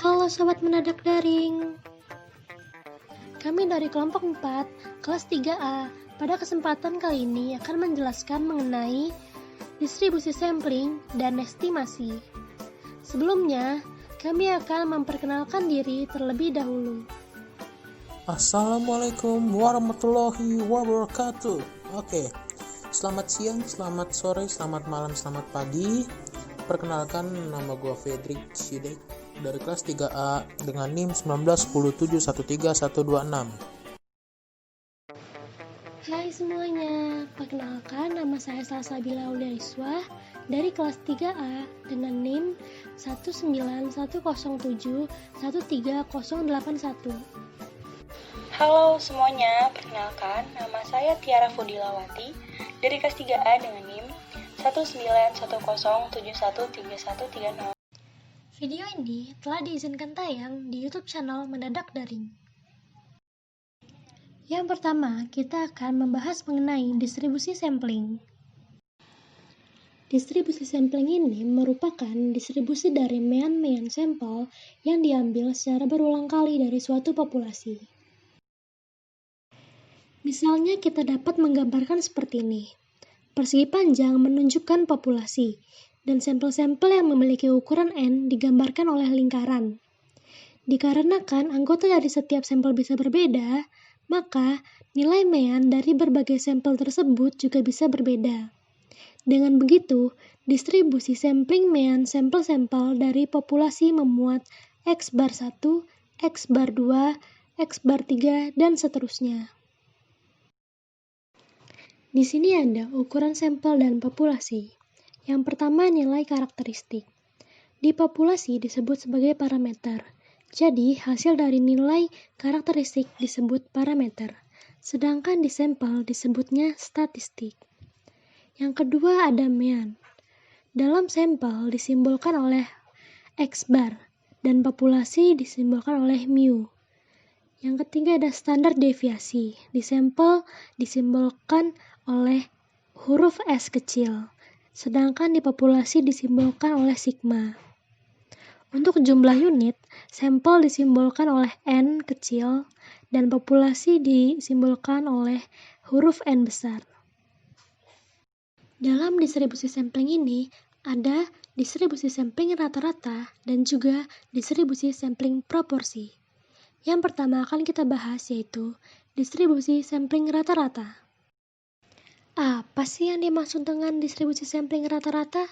Halo Sobat Mendadak Daring. Kami dari kelompok 4, kelas 3A. Pada kesempatan kali ini akan menjelaskan mengenai distribusi sampling dan estimasi. Sebelumnya, kami akan memperkenalkan diri terlebih dahulu. Assalamualaikum warahmatullahi wabarakatuh. Oke, selamat siang, selamat sore, selamat malam, selamat pagi. Perkenalkan, nama gue Fedrik Sidek dari kelas 3A dengan NIM 191713126. Hai semuanya, perkenalkan nama saya Salsabila Auliaiswah dari kelas 3A dengan NIM 19107130081. Halo semuanya, perkenalkan nama saya Tiara Fudilawati dari kelas 3A dengan NIM 19107131336. Video ini telah diizinkan tayang di YouTube channel Mendadak Daring. Yang pertama, kita akan membahas mengenai distribusi sampling. Distribusi sampling ini merupakan distribusi dari mean sampel yang diambil secara berulang kali dari suatu populasi. Misalnya kita dapat menggambarkan seperti ini. Persegi panjang menunjukkan populasi, dan sampel-sampel yang memiliki ukuran N digambarkan oleh lingkaran. Dikarenakan anggota dari setiap sampel bisa berbeda, maka nilai mean dari berbagai sampel tersebut juga bisa berbeda. Dengan begitu, distribusi sampling mean sampel-sampel dari populasi memuat X bar 1, X bar 2, X bar 3, dan seterusnya. Di sini ada ukuran sampel dan populasi. Yang pertama, nilai karakteristik. Di populasi disebut sebagai parameter. Jadi, hasil dari nilai karakteristik disebut parameter. Sedangkan di sampel disebutnya statistik. Yang kedua ada mean. Dalam sampel disimbolkan oleh X bar dan populasi disimbolkan oleh mu. Yang ketiga ada standar deviasi. Di sampel disimbolkan oleh huruf S kecil, sedangkan di populasi disimbolkan oleh sigma. Untuk jumlah unit, sampel disimbolkan oleh N kecil dan populasi disimbolkan oleh huruf N besar. Dalam distribusi sampling ini, ada distribusi sampling rata-rata dan juga distribusi sampling proporsi. Yang pertama akan kita bahas yaitu distribusi sampling rata-rata. Apa sih yang dimaksud dengan distribusi sampling rata-rata?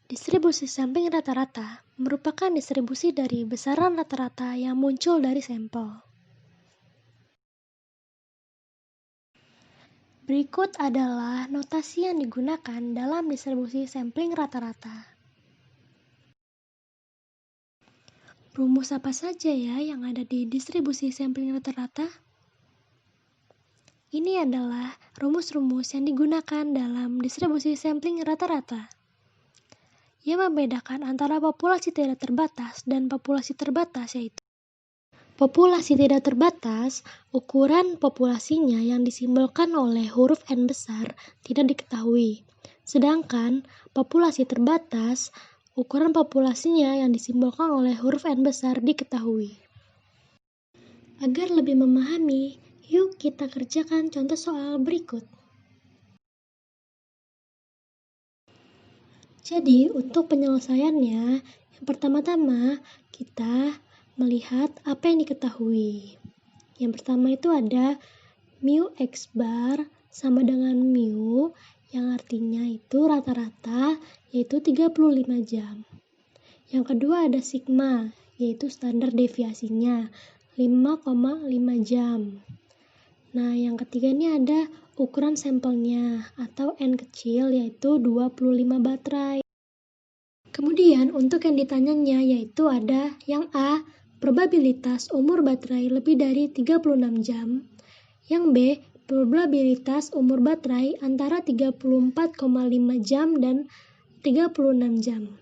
Distribusi sampling rata-rata merupakan distribusi dari besaran rata-rata yang muncul dari sampel. Berikut adalah notasi yang digunakan dalam distribusi sampling rata-rata. Rumus apa saja ya yang ada di distribusi sampling rata-rata? Ini adalah rumus-rumus yang digunakan dalam distribusi sampling rata-rata. Yang membedakan antara populasi tidak terbatas dan populasi terbatas yaitu populasi tidak terbatas, ukuran populasinya yang disimbolkan oleh huruf N besar tidak diketahui. Sedangkan populasi terbatas, ukuran populasinya yang disimbolkan oleh huruf N besar diketahui. Agar lebih memahami, yuk kita kerjakan contoh soal berikut. Jadi, untuk penyelesaiannya, yang pertama-tama kita melihat apa yang diketahui. Yang pertama itu ada mu X bar sama dengan mu, yang artinya itu rata-rata, yaitu 35 jam. Yang kedua ada sigma, yaitu standar deviasinya, 5,5 jam. Nah, yang ketiga ini ada ukuran sampelnya atau N kecil yaitu 25 baterai. Kemudian untuk yang ditanyanya yaitu ada yang A, probabilitas umur baterai lebih dari 36 jam. Yang B, probabilitas umur baterai antara 34,5 jam dan 36 jam.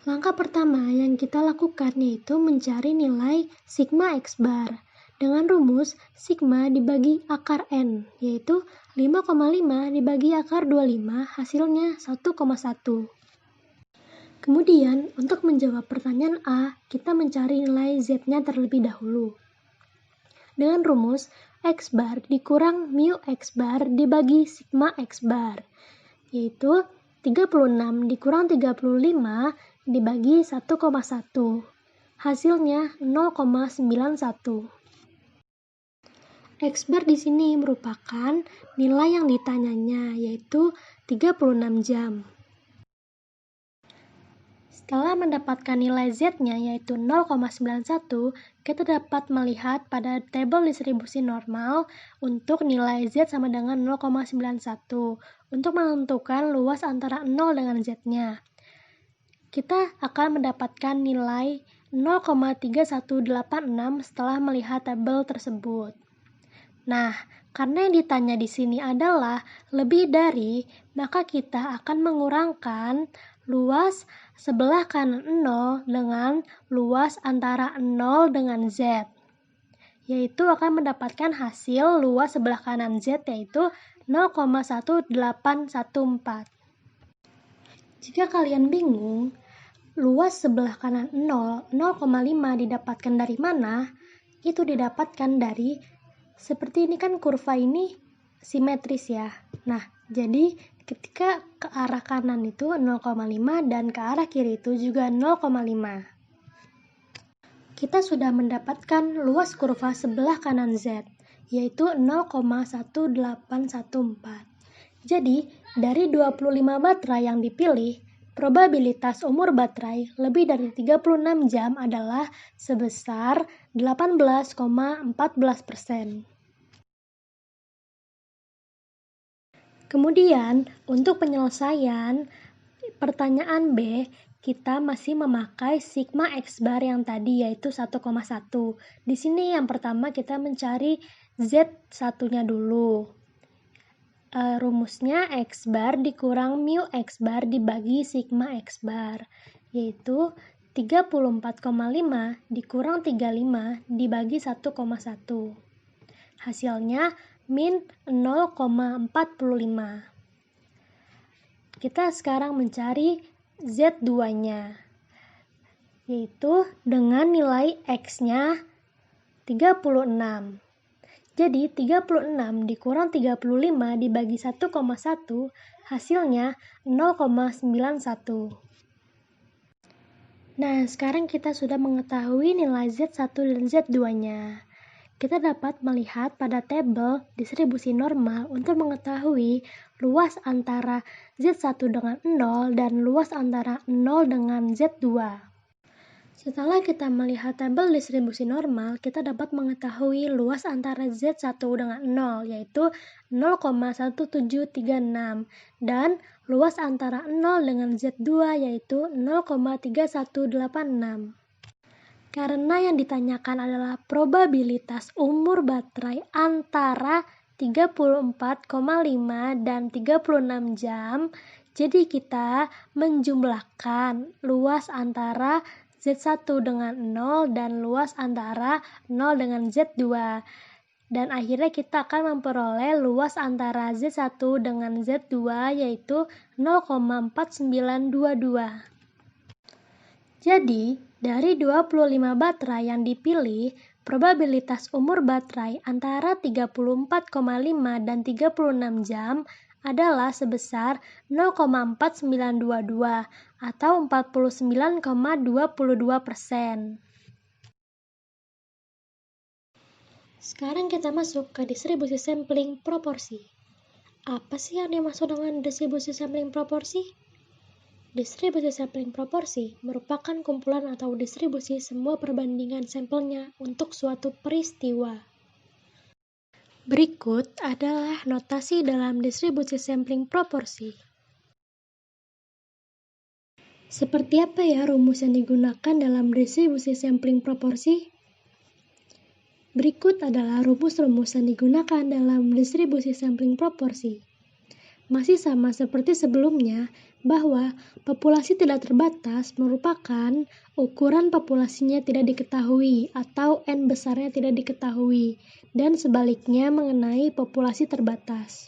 Langkah pertama yang kita lakukan yaitu mencari nilai sigma X bar. Dengan rumus sigma dibagi akar N, yaitu 5,5 dibagi akar 25, hasilnya 1,1. Kemudian, untuk menjawab pertanyaan A, kita mencari nilai Z-nya terlebih dahulu. Dengan rumus, X bar dikurang mu X bar dibagi sigma X bar, yaitu 36 dikurang 35 dibagi 1,1. Hasilnya 0,91. X bar di sini merupakan nilai yang ditanyanya, yaitu 36 jam. Setelah mendapatkan nilai Z-nya yaitu 0,91, kita dapat melihat pada tabel distribusi normal untuk nilai Z sama dengan 0,91 untuk menentukan luas antara 0 dengan Z-nya. Kita akan mendapatkan nilai 0,3186 setelah melihat tabel tersebut. Nah, karena yang ditanya di sini adalah lebih dari, maka kita akan mengurangkan luas sebelah kanan 0 dengan luas antara 0 dengan Z, yaitu akan mendapatkan hasil luas sebelah kanan Z yaitu 0,1814. Jika kalian bingung, luas sebelah kanan 0, 0,5 didapatkan dari mana? Itu didapatkan dari, seperti ini kan kurva ini simetris ya. Nah, jadi ketika ke arah kanan itu 0,5 dan ke arah kiri itu juga 0,5. Kita sudah mendapatkan luas kurva sebelah kanan Z, yaitu 0,1814. Jadi, dari 25 baterai yang dipilih, probabilitas umur baterai lebih dari 36 jam adalah sebesar 18,14%. Kemudian, untuk penyelesaian pertanyaan B, kita masih memakai sigma X bar yang tadi yaitu 1,1. Di sini yang pertama kita mencari Z1-nya dulu. Rumusnya X bar dikurang mu X bar dibagi sigma X bar, yaitu 34,5 dikurang 35 dibagi 1,1. Hasilnya min 0,45. Kita sekarang mencari Z2-nya, yaitu dengan nilai X-nya 36. Jadi 36 dikurang 35 dibagi 1,1 hasilnya 0,91. Nah, sekarang kita sudah mengetahui nilai Z1 dan Z2-nya. Kita dapat melihat pada tabel distribusi normal untuk mengetahui luas antara Z1 dengan 0 dan luas antara 0 dengan Z2. Setelah kita melihat tabel distribusi normal, kita dapat mengetahui luas antara Z1 dengan 0, yaitu 0,1736, dan luas antara 0 dengan Z2, yaitu 0,3186. Karena yang ditanyakan adalah probabilitas umur baterai antara 34,5 dan 36 jam, jadi kita menjumlahkan luas antara Z1 dengan 0 dan luas antara 0 dengan Z2. Dan akhirnya kita akan memperoleh luas antara Z1 dengan Z2 yaitu 0,4922. Jadi, dari 25 baterai yang dipilih, probabilitas umur baterai antara 34,5 dan 36 jam adalah sebesar 0,4922 atau 49,22%. Sekarang kita masuk ke distribusi sampling proporsi. Apa sih yang dimaksud dengan distribusi sampling proporsi? Distribusi sampling proporsi merupakan kumpulan atau distribusi semua perbandingan sampelnya untuk suatu peristiwa. Berikut adalah notasi dalam distribusi sampling proporsi. Seperti apa ya rumus yang digunakan dalam distribusi sampling proporsi? Berikut adalah rumus-rumus yang digunakan dalam distribusi sampling proporsi. Masih sama seperti sebelumnya, bahwa populasi tidak terbatas merupakan ukuran populasinya tidak diketahui atau N besarnya tidak diketahui, dan sebaliknya mengenai populasi terbatas.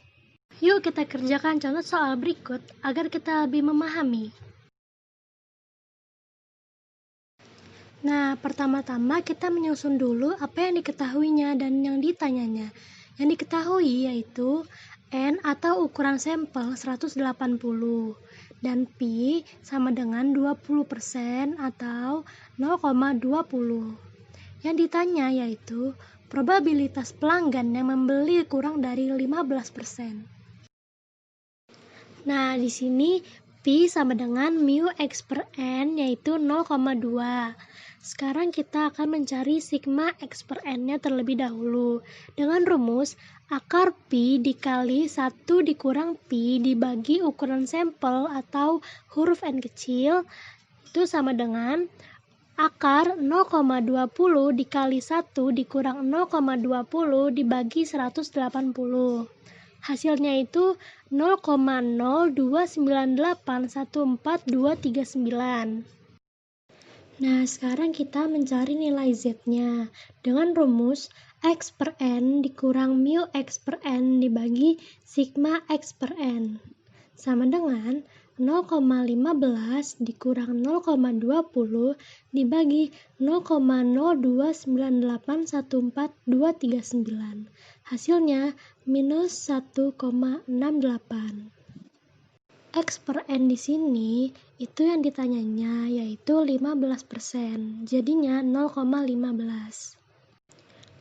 Yuk kita kerjakan contoh soal berikut agar kita lebih memahami. Nah, pertama-tama kita menyusun dulu apa yang diketahuinya dan yang ditanyanya. Yang diketahui yaitu N atau ukuran sampel 180 dan Pi sama dengan 20% atau 0,20. Yang ditanya yaitu probabilitas pelanggan yang membeli kurang dari 15%. Nah, di sini Pi sama dengan mu X per N yaitu 0,2. Sekarang kita akan mencari sigma X per N-nya terlebih dahulu. Dengan rumus, akar Pi dikali 1 dikurang Pi dibagi ukuran sampel atau huruf N kecil itu sama dengan akar 0,20 dikali 1 dikurang 0,20 dibagi 180. Hasilnya itu 0,029814239. Nah, sekarang kita mencari nilai Z-nya. Dengan rumus X per N dikurang mu X per N dibagi sigma X per N. Sama dengan 0,15 dikurang 0,20 dibagi 0,029814239. Hasilnya minus 1,68. X per N di sini itu yang ditanyanya yaitu 15%, jadinya 0,15.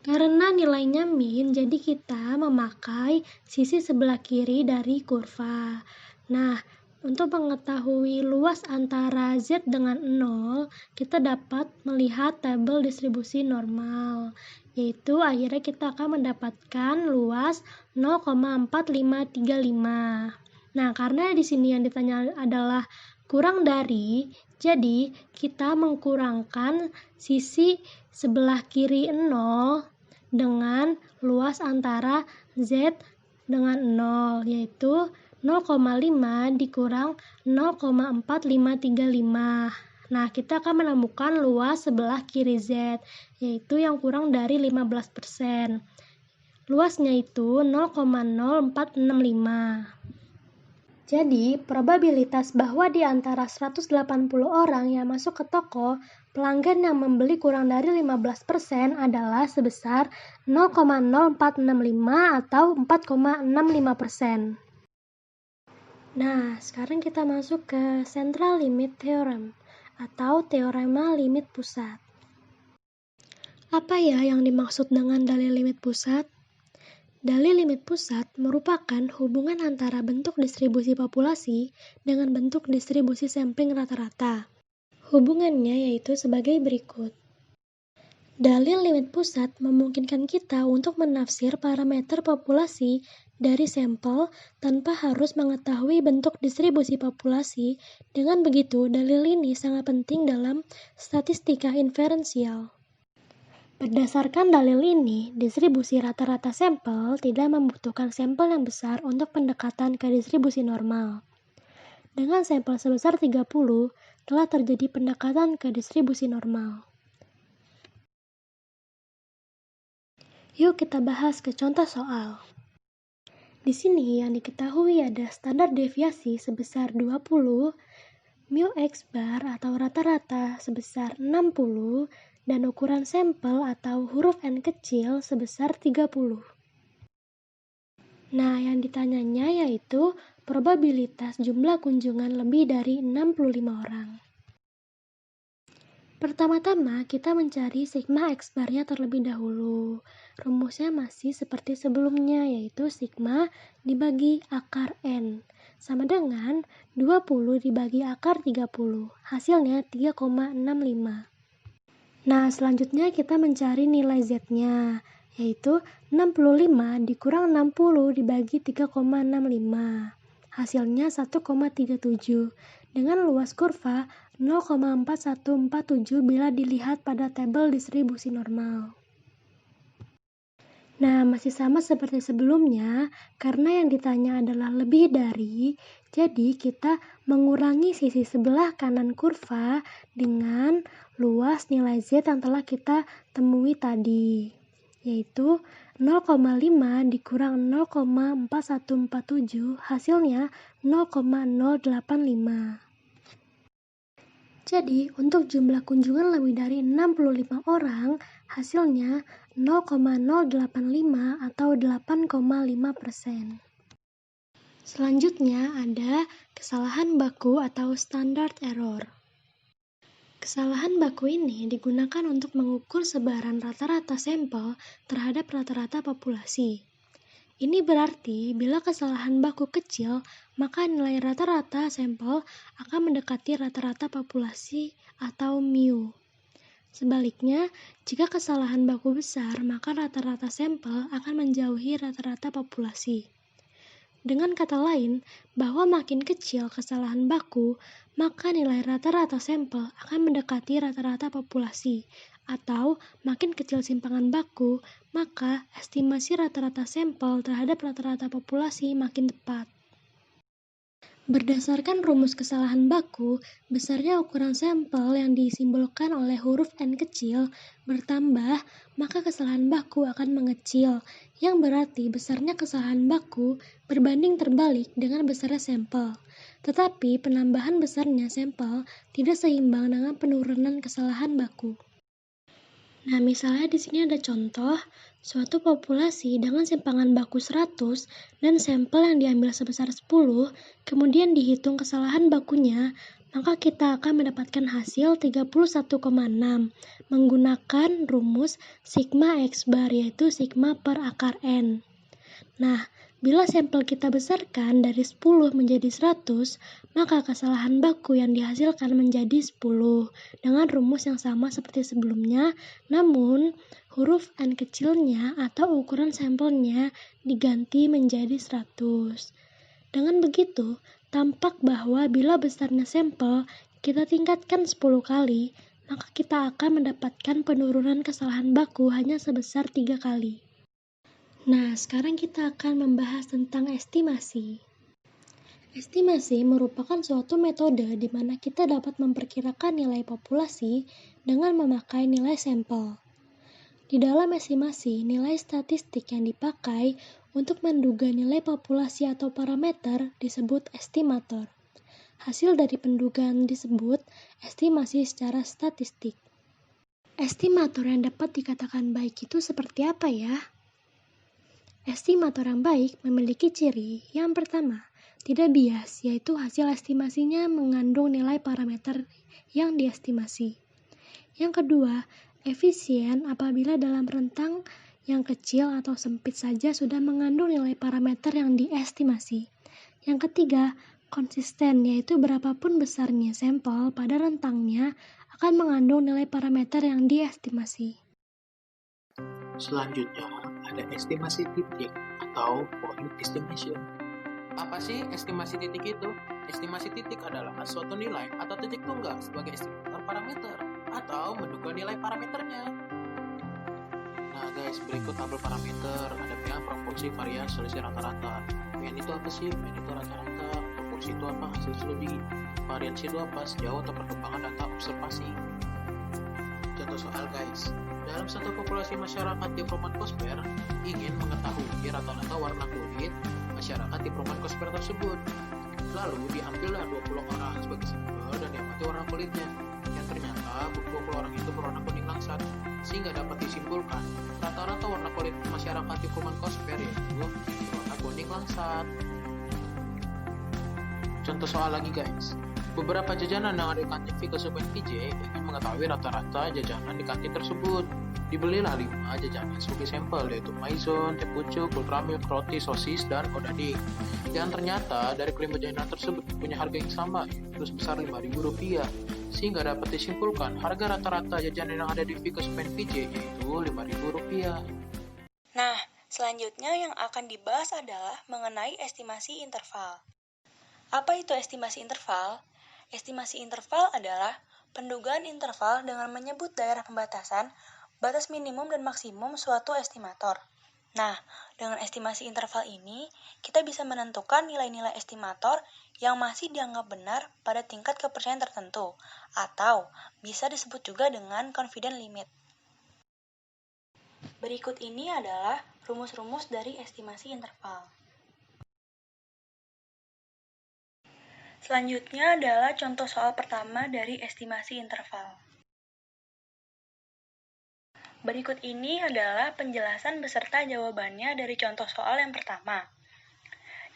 Karena nilainya min, jadi kita memakai sisi sebelah kiri dari kurva. Nah, untuk mengetahui luas antara Z dengan 0, kita dapat melihat tabel distribusi normal, yaitu akhirnya kita akan mendapatkan luas 0,4535. Nah, karena di sini yang ditanya adalah kurang dari, jadi kita mengkurangkan sisi sebelah kiri 0 dengan luas antara Z dengan 0, yaitu 0,5 dikurang 0,4535. Nah, kita akan menemukan luas sebelah kiri Z, yaitu yang kurang dari 15%. Luasnya itu 0,0465. Jadi, probabilitas bahwa di antara 180 orang yang masuk ke toko, pelanggan yang membeli kurang dari 15% adalah sebesar 0,0465 atau 4,65%. Nah, sekarang kita masuk ke Central Limit Theorem atau teorema limit pusat. Apa ya yang dimaksud dengan dalil limit pusat? Dalil limit pusat merupakan hubungan antara bentuk distribusi populasi dengan bentuk distribusi sampling rata-rata. Hubungannya yaitu sebagai berikut. Dalil limit pusat memungkinkan kita untuk menafsir parameter populasi dari sampel tanpa harus mengetahui bentuk distribusi populasi. Dengan begitu, dalil ini sangat penting dalam statistika inferensial. Berdasarkan dalil ini, distribusi rata-rata sampel tidak membutuhkan sampel yang besar untuk pendekatan ke distribusi normal. Dengan sampel sebesar 30, telah terjadi pendekatan ke distribusi normal. Yuk kita bahas ke contoh soal. Di sini yang diketahui ada standar deviasi sebesar 20, mu X bar atau rata-rata sebesar 60, dan ukuran sampel atau huruf N kecil sebesar 30. Nah, yang ditanyanya yaitu probabilitas jumlah kunjungan lebih dari 65 orang. Pertama-tama, kita mencari sigma X bar-nya terlebih dahulu. Rumusnya masih seperti sebelumnya, yaitu sigma dibagi akar N, sama dengan 20 dibagi akar 30. Hasilnya 3,65. Nah, selanjutnya kita mencari nilai Z-nya, yaitu 65 dikurang 60 dibagi 3,65. Hasilnya 1,37. Dengan luas kurva 0,4147 bila dilihat pada tabel distribusi normal. Nah, masih sama seperti sebelumnya, karena yang ditanya adalah lebih dari, jadi kita mengurangi sisi sebelah kanan kurva dengan luas nilai Z yang telah kita temui tadi, yaitu 0,5 dikurang 0,4147, hasilnya 0,085. Jadi, untuk jumlah kunjungan lebih dari 65 orang, hasilnya 0,085 atau 8,5%. Selanjutnya ada kesalahan baku atau standard error. Kesalahan baku ini digunakan untuk mengukur sebaran rata-rata sampel terhadap rata-rata populasi. Ini berarti bila kesalahan baku kecil, maka nilai rata-rata sampel akan mendekati rata-rata populasi atau mu. Sebaliknya, jika kesalahan baku besar, maka rata-rata sampel akan menjauhi rata-rata populasi. Dengan kata lain, bahwa makin kecil kesalahan baku, maka nilai rata-rata sampel akan mendekati rata-rata populasi, atau makin kecil simpangan baku, maka estimasi rata-rata sampel terhadap rata-rata populasi makin tepat. Berdasarkan rumus kesalahan baku, besarnya ukuran sampel yang disimbolkan oleh huruf N kecil bertambah, maka kesalahan baku akan mengecil, yang berarti besarnya kesalahan baku berbanding terbalik dengan besarnya sampel. Tetapi penambahan besarnya sampel tidak seimbang dengan penurunan kesalahan baku. Nah, misalnya di sini ada contoh, suatu populasi dengan simpangan baku 100 dan sampel yang diambil sebesar 10, kemudian dihitung kesalahan bakunya, maka kita akan mendapatkan hasil 31,6 menggunakan rumus sigma X bar, yaitu sigma per akar N. Nah, bila sampel kita besarkan dari 10 menjadi 100, maka kesalahan baku yang dihasilkan menjadi 10 dengan rumus yang sama seperti sebelumnya, namun huruf N kecilnya atau ukuran sampelnya diganti menjadi 100. Dengan begitu, tampak bahwa bila besarnya sampel kita tingkatkan 10 kali, maka kita akan mendapatkan penurunan kesalahan baku hanya sebesar 3 kali. Nah, sekarang kita akan membahas tentang estimasi. Estimasi merupakan suatu metode di mana kita dapat memperkirakan nilai populasi dengan memakai nilai sampel. Di dalam estimasi, nilai statistik yang dipakai untuk menduga nilai populasi atau parameter disebut estimator. Hasil dari pendugaan disebut estimasi secara statistik. Estimator yang dapat dikatakan baik itu seperti apa ya? Estimator yang baik memiliki ciri yang pertama, tidak bias, yaitu hasil estimasinya mengandung nilai parameter yang diestimasi. Yang kedua, efisien apabila dalam rentang yang kecil atau sempit saja sudah mengandung nilai parameter yang diestimasi. Yang ketiga, konsisten, yaitu berapapun besarnya sampel pada rentangnya akan mengandung nilai parameter yang diestimasi. Selanjutnya ada estimasi titik atau point estimation. Apa sih estimasi titik itu? Estimasi titik adalah suatu nilai atau titik tunggal sebagai estimator parameter atau menduga nilai parameternya. Nah guys, berikut tabel parameter. Ada PA, proporsi, varian, selisih rata-rata. PN itu apa sih? PN itu rata-rata. Proporsi itu apa? Hasil studi. Variansi itu apa? Sejauh atau perkembangan data observasi. Contoh soal guys. Dalam satu populasi masyarakat di Perumahan Kosper ingin mengetahui rata-rata warna kulit masyarakat di Perumahan Kosper tersebut. Lalu diambillah 20 orang sebagai sampel dan diamati warna kulitnya. Yang ternyata 20 orang itu berwarna kuning langsat, sehingga dapat disimpulkan rata-rata warna kulit masyarakat di Perumahan Kosper yaitu berwarna kuning langsat. Contoh soal lagi guys. Beberapa jajanan yang ada di kantin Vickers UPNPJ ingin mengetahui rata-rata jajanan di kantin tersebut. Dibelilah 5 jajanan sebagai sampel, yaitu maizon, teh pucuk, ultramilk, roti, sosis, dan odading. Yang ternyata dari kelima jajanan tersebut punya harga yang sama, yaitu sebesar Rp5.000, sehingga dapat disimpulkan harga rata-rata jajanan yang ada di Vickers UPNPJ yaitu Rp5.000. Nah, selanjutnya yang akan dibahas adalah mengenai estimasi interval. Apa itu estimasi interval? Estimasi interval adalah pendugaan interval dengan menyebut daerah pembatasan, batas minimum dan maksimum suatu estimator. Nah, dengan estimasi interval ini, kita bisa menentukan nilai-nilai estimator yang masih dianggap benar pada tingkat kepercayaan tertentu, atau bisa disebut juga dengan confidence limit. Berikut ini adalah rumus-rumus dari estimasi interval. Selanjutnya adalah contoh soal pertama dari estimasi interval. Berikut ini adalah penjelasan beserta jawabannya dari contoh soal yang pertama.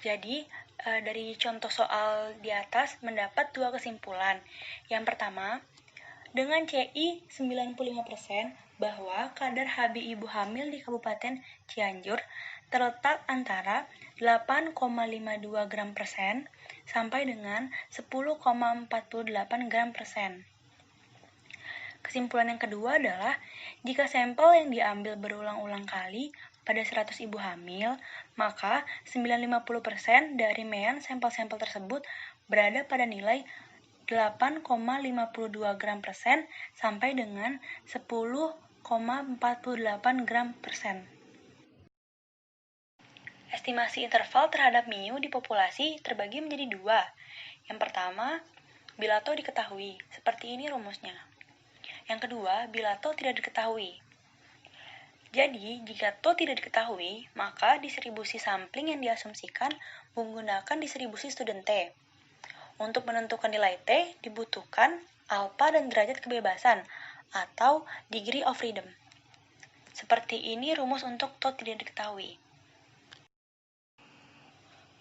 Jadi, dari contoh soal di atas mendapat dua kesimpulan. Yang pertama, dengan CI 95% bahwa kadar HB ibu hamil di Kabupaten Cianjur terletak antara 8,52 gram persen sampai dengan 10,48 gram persen. Kesimpulan yang kedua adalah, jika sampel yang diambil berulang-ulang kali pada 100 ibu hamil, maka 950% dari mean sampel-sampel tersebut berada pada nilai 8,52 gram persen sampai dengan 10,48 gram persen. Estimasi interval terhadap mu di populasi terbagi menjadi dua. Yang pertama, bila tau diketahui. Seperti ini rumusnya. Yang kedua, bila tau tidak diketahui. Jadi, jika tau tidak diketahui, maka distribusi sampling yang diasumsikan menggunakan distribusi student T. Untuk menentukan nilai T, dibutuhkan alfa dan derajat kebebasan, atau degree of freedom. Seperti ini rumus untuk tau tidak diketahui.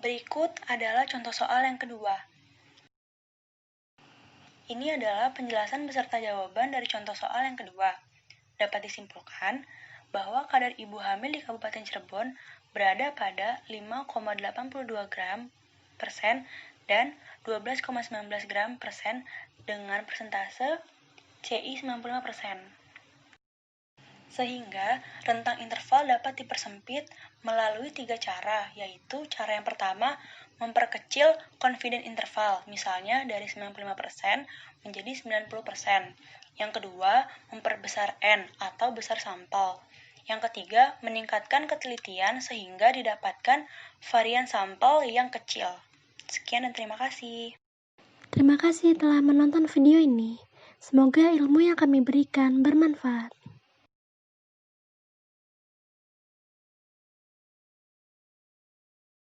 Berikut adalah contoh soal yang kedua. Ini adalah penjelasan beserta jawaban dari contoh soal yang kedua. Dapat disimpulkan bahwa kadar ibu hamil di Kabupaten Cirebon berada pada 5,82 gram persen dan 12,19 gram persen dengan persentase CI 95%. Sehingga rentang interval dapat dipersempit melalui 3 cara, yaitu cara yang pertama, memperkecil confidence interval, misalnya dari 95% menjadi 90%. Yang kedua, memperbesar N atau besar sampel. Yang ketiga, meningkatkan ketelitian sehingga didapatkan varian sampel yang kecil. Sekian dan terima kasih. Terima kasih telah menonton video ini. Semoga ilmu yang kami berikan bermanfaat.